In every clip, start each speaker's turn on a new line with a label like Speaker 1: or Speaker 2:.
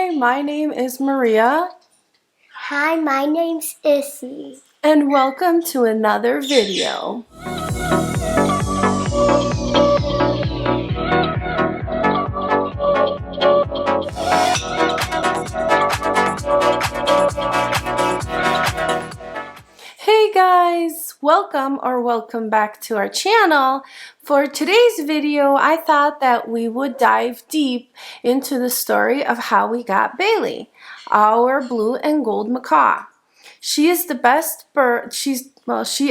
Speaker 1: Hi, my name is Maria.
Speaker 2: Hi, my name's Izzy.
Speaker 1: And welcome to another video. Hey guys, welcome back to our channel. For today's video, I thought that we would dive deep into the story of how we got Bailey, our blue and gold macaw. She is the best bird. She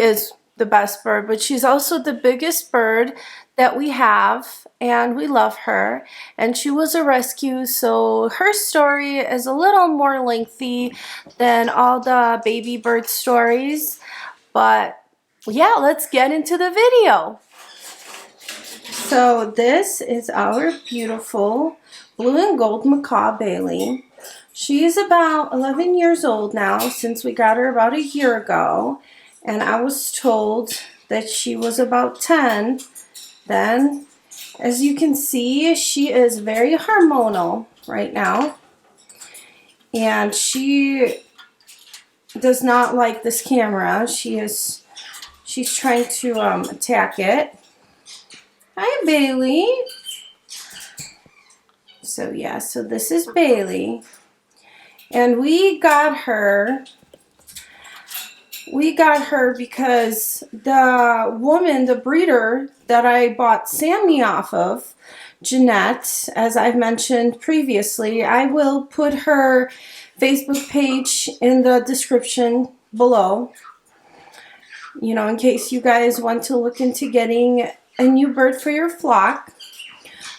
Speaker 1: is the best bird, but she's also the biggest bird that we have, and we love her. And she was a rescue, so her story is a little more lengthy than all the baby bird stories. But yeah, let's get into the video. So this is our beautiful blue and gold macaw Bailey. She is about 11 years old now, since we got her about a year ago, and I was told that she was about 10 then. As you can see, she is very hormonal right now, and she does not like this camera. She's trying to attack it. Hi, Bailey. So yeah, so this is Bailey. And we got her because the woman, the breeder that I bought Sammy off of, Jeanette, as I've mentioned previously, I will put her Facebook page in the description below, you know, in case you guys want to look into getting a new bird for your flock.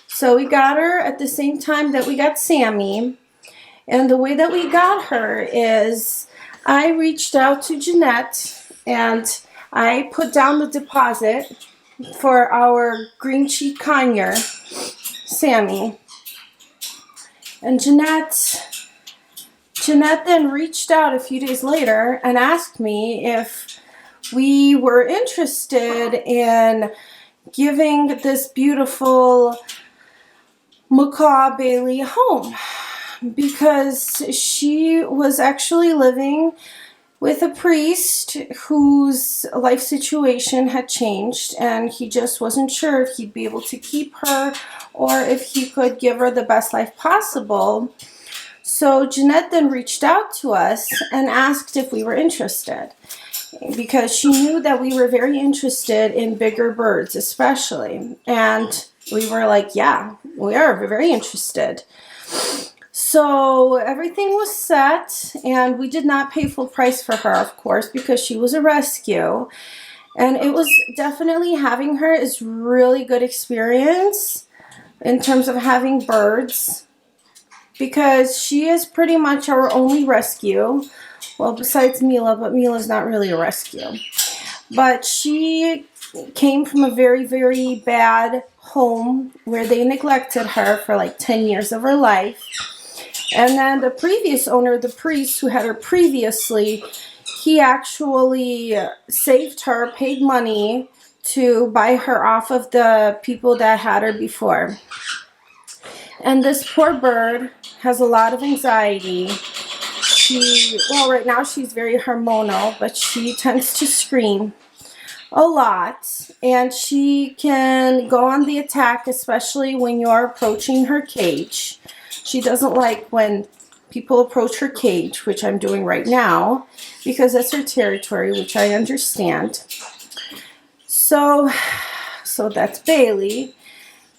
Speaker 1: So we got her at the same time that we got Sammy. And the way that we got her is I reached out to Jeanette and I put down the deposit for our green cheek conure, Sammy. And Jeanette then reached out a few days later and asked me if we were interested in giving this beautiful macaw Bailey a home, because she was actually living with a priest whose life situation had changed, and he just wasn't sure if he'd be able to keep her or if he could give her the best life possible. So Jeanette then reached out to us and asked if we were interested, because she knew that we were very interested in bigger birds especially. And we were like, yeah, we are very interested. So everything was set, and we did not pay full price for her, of course, because she was a rescue. And it was definitely, having her is really good experience in terms of having birds, because she is pretty much our only rescue. Well, besides Mila, but Mila's not really a rescue. But she came from a very, very bad home where they neglected her for like 10 years of her life. And then the previous owner, the priest who had her previously, he actually saved her, paid money to buy her off of the people that had her before. And this poor bird has a lot of anxiety. Well, right now she's very hormonal, but she tends to scream a lot, and she can go on the attack, especially when you're approaching her cage. She doesn't like when people approach her cage, which I'm doing right now, because that's her territory, which I understand. So that's Bailey,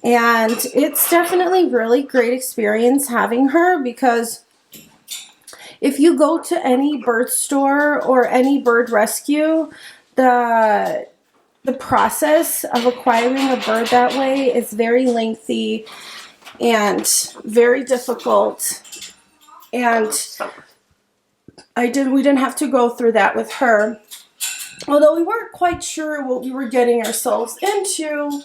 Speaker 1: and it's definitely really great experience having her, because if you go to any bird store or any bird rescue, the process of acquiring a bird that way is very lengthy and very difficult. And we didn't have to go through that with her, although we weren't quite sure what we were getting ourselves into.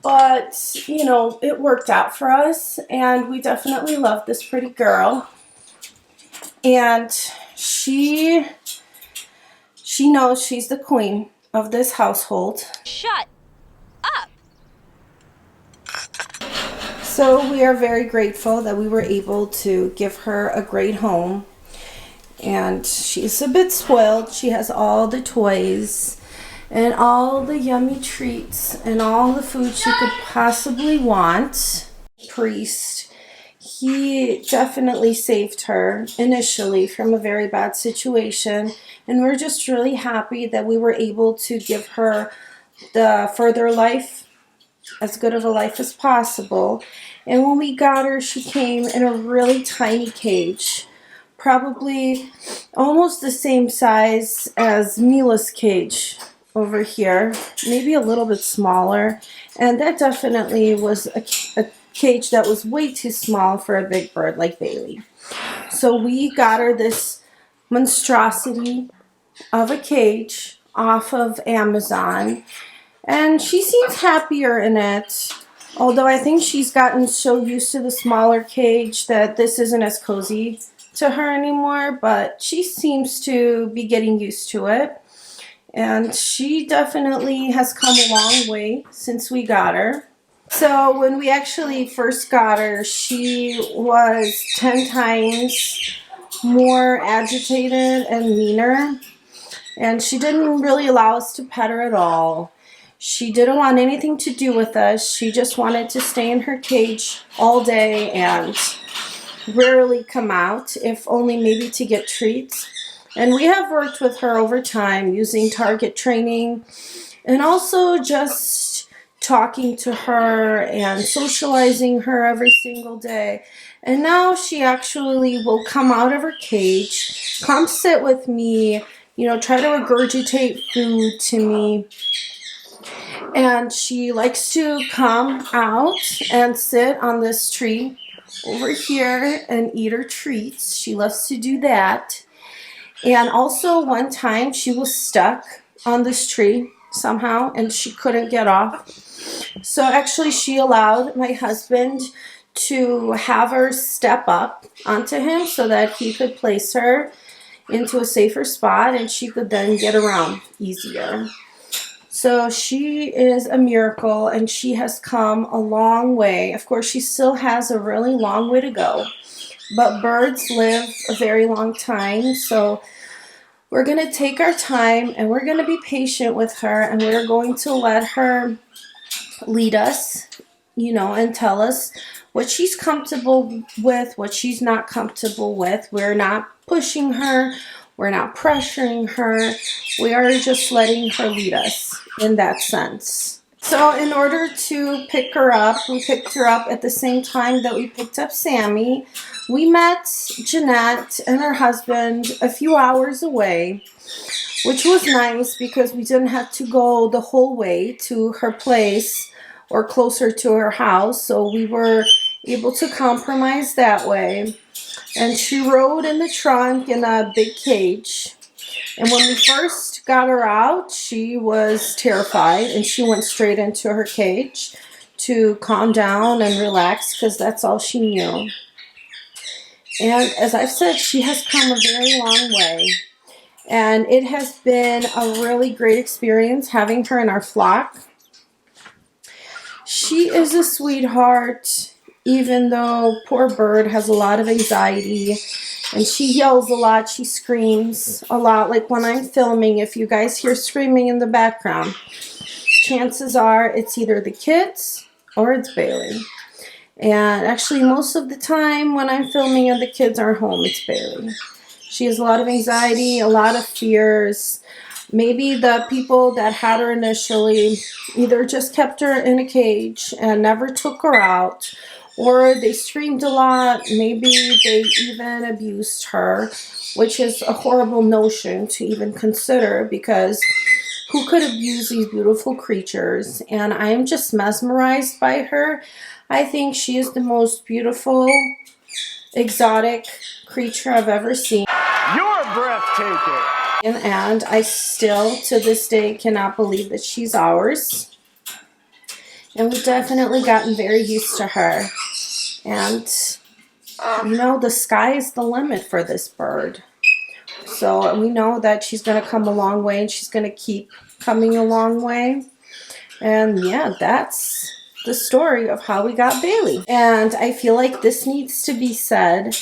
Speaker 1: But, you know, it worked out for us, and we definitely love this pretty girl. And she knows she's the queen of this household.
Speaker 3: Shut up!
Speaker 1: So we are very grateful that we were able to give her a great home. And she's a bit spoiled. She has all the toys and all the yummy treats and all the food she could possibly want. Priest, he definitely saved her initially from a very bad situation. And we're just really happy that we were able to give her the further life, as good of a life as possible. And when we got her, she came in a really tiny cage, probably almost the same size as Mila's cage over here, maybe a little bit smaller. And that definitely was a cage that was way too small for a big bird like Bailey. So we got her this monstrosity of a cage off of Amazon, and she seems happier in it. Although I think she's gotten so used to the smaller cage that this isn't as cozy to her anymore, but she seems to be getting used to it. And she definitely has come a long way since we got her. So when we actually first got her, she was 10 times more agitated and meaner. And she didn't really allow us to pet her at all. She didn't want anything to do with us. She just wanted to stay in her cage all day and rarely come out, if only maybe to get treats. And we have worked with her over time using target training and also just talking to her and socializing her every single day. And now she actually will come out of her cage, come sit with me, try to regurgitate food to me. And she likes to come out and sit on this tree over here and eat her treats. She loves to do that. And also one time she was stuck on this tree somehow and she couldn't get off. So actually she allowed my husband to have her step up onto him so that he could place her into a safer spot and she could then get around easier. So she is a miracle and she has come a long way. Of course, she still has a really long way to go, but birds live a very long time. So we're going to take our time and we're going to be patient with her and we're going to let her lead us, and tell us what she's comfortable with, what she's not comfortable with. We're not pushing her. We're not pressuring her. We are just letting her lead us in that sense. So in order to pick her up, we picked her up at the same time that we picked up Sammy. We met Jeanette and her husband a few hours away, which was nice because we didn't have to go the whole way to her place or closer to her house. So we were able to compromise that way. And she rode in the trunk in a big cage. And when we first got her out, she was terrified and she went straight into her cage to calm down and relax because that's all she knew. And as I've said, she has come a very long way. And it has been a really great experience having her in our flock. She is a sweetheart, even though poor bird has a lot of anxiety. And she yells a lot, she screams a lot. Like when I'm filming, if you guys hear screaming in the background, chances are it's either the kids or it's Bailey. And actually most of the time when I'm filming and the kids are home, it's Bailey. She has a lot of anxiety, a lot of fears. Maybe the people that had her initially either just kept her in a cage and never took her out, or they screamed a lot. Maybe they even abused her, which is a horrible notion to even consider because who could abuse these beautiful creatures? And I am just mesmerized by her. I think she is the most beautiful, exotic creature I've ever seen.
Speaker 3: You're breathtaking.
Speaker 1: And I still, to this day, cannot believe that she's ours. And we've definitely gotten very used to her. And, the sky is the limit for this bird. So we know that she's going to come a long way and she's going to keep coming a long way. And yeah, that's the story of how we got Bailey. And I feel like this needs to be said,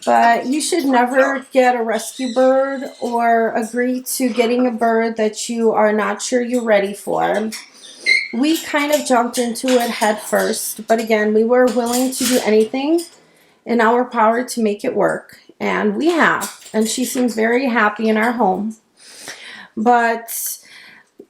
Speaker 1: but you should never get a rescue bird or agree to getting a bird that you are not sure you're ready for. We kind of jumped into it head first, but again, we were willing to do anything in our power to make it work, and we have. And she seems very happy in our home. But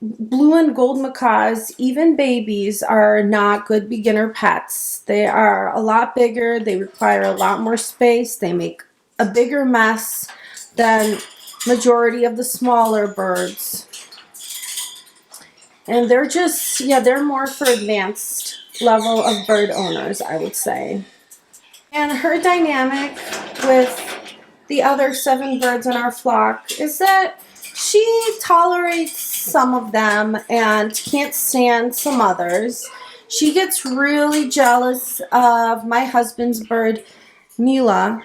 Speaker 1: blue and gold macaws, even babies, are not good beginner pets. They are a lot bigger. They require a lot more space. They make a bigger mess than majority of the smaller birds. And they're just, yeah, they're more for advanced level of bird owners, I would say. And her dynamic with the other 7 birds in our flock is that she tolerates some of them and can't stand some others. She gets really jealous of my husband's bird, Mila,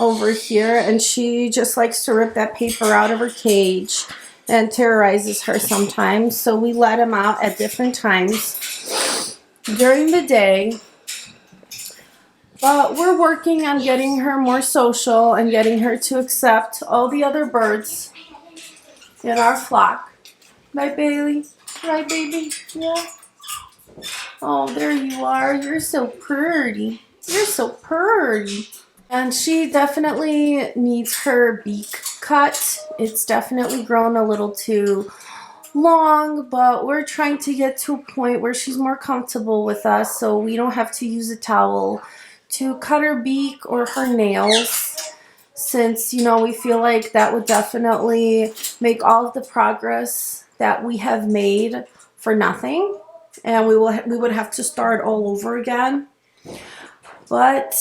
Speaker 1: over here, and she just likes to rip that paper out of her cage and terrorizes her sometimes. So we let him out at different times during the day. But we're working on getting her more social and getting her to accept all the other birds in our flock. Right, Bailey? Right, baby? Yeah? Oh, there you are. You're so pretty. You're so pretty. And she definitely needs her beak cut. It's definitely grown a little too long, but we're trying to get to a point where she's more comfortable with us so we don't have to use a towel to cut her beak or her nails, since, you know, we feel like that would definitely make all of the progress that we have made for nothing, and we would have to start all over again. But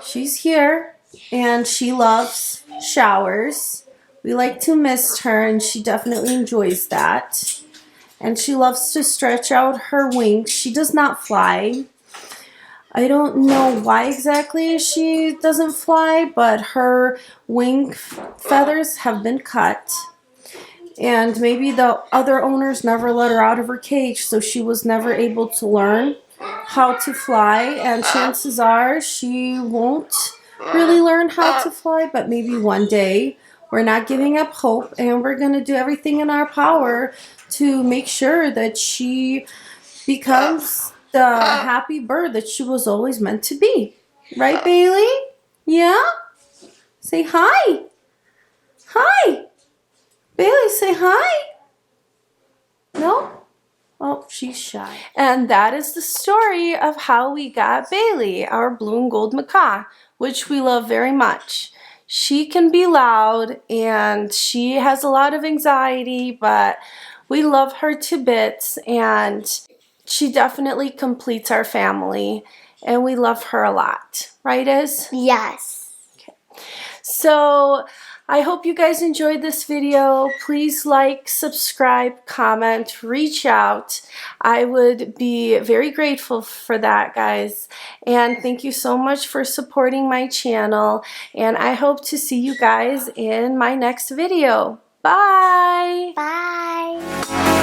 Speaker 1: she's here, and she loves showers. We like to mist her, and she definitely enjoys that. And she loves to stretch out her wings. She does not fly. I don't know why exactly she doesn't fly, but her wing feathers have been cut. And maybe the other owners never let her out of her cage, so she was never able to learn how to fly. And chances are she won't really learn how to fly, but maybe one day. We're not giving up hope, and we're going to do everything in our power to make sure that she becomes the happy bird that she was always meant to be. Right, Bailey? Yeah? Say hi. Hi. Bailey, say hi. No? Oh, she's shy. And that is the story of how we got Bailey, our blue and gold macaw, which we love very much. She can be loud and she has a lot of anxiety, but we love her to bits, and she definitely completes our family, and we love her a lot. Right, Iz?
Speaker 2: Yes.
Speaker 1: Okay. So I hope you guys enjoyed this video. Please like, subscribe, comment, reach out. I would be very grateful for that, guys. And thank you so much for supporting my channel. And I hope to see you guys in my next video. Bye!
Speaker 2: Bye.